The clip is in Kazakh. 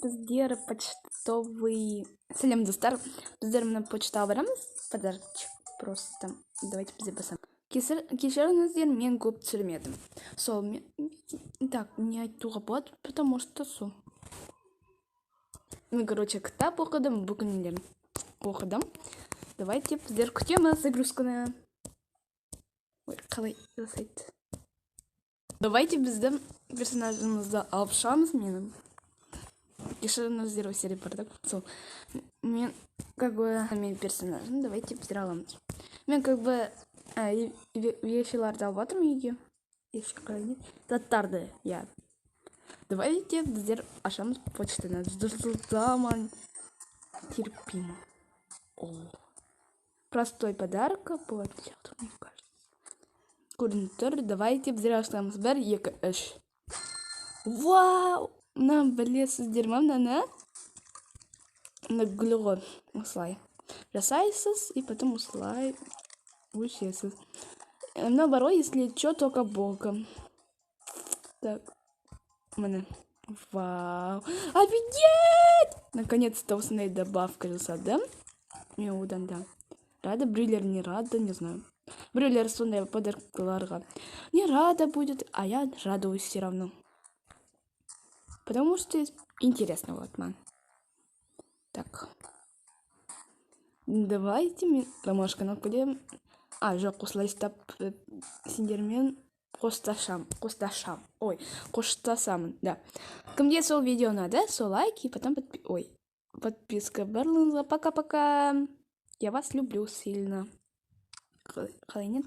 біздер почтовый... Сәлем, достар. Біздер мына почтаға барамыз. Подарочек просто. Давайте бізде басам. Кешіріңіздер, мен көп түсірмедім. Сол, так, не айтуға болады, потому что сол. Ну, короче, кітап оқыдым, бүгін оқыдым. Давайте біздер күтеміз загрузканы. Ой, қалай жасайды. Давайте біздің персонажымызды алып шығамыз менің. Кешіріңіздер, осы репортак. Сол, мен, как бы, мен персонажым, давайте біздер аламыз. Мен, как бы, вещиларды алып жатырмын үйге. Заттарды, я. Давайте біздер ашамыз почтаны. Заман терпимо. Простой подарок. Получат, мне кажется. Көрініп, давайте біздер ашамыз. 1, 2, 3. Вау! Мына білесіздер ма мынаны? Мына гүл ғой. Осылай жасайсыз, и потом осылай өшесіз. Мына бар ғой, если что, только боком. Так. Міне. Вау! Офигеть! Наконец-то осындай добавка жасады. Мен одан да рада. Біреулер не рада, не знаю. Біреулер сондай подаркаларға не рада будет, а я радуюсь все равно. Потому что интересно вот, ман. Так. Давайте мен ромашканы көдем. Жоқ, осылайстап сендермен қоштасамын. Да. Кімге сол видео ұнады, сол лайк и потом подписка. Барлығыңызға пока-пока. Я вас люблю сильно. Қалай нет?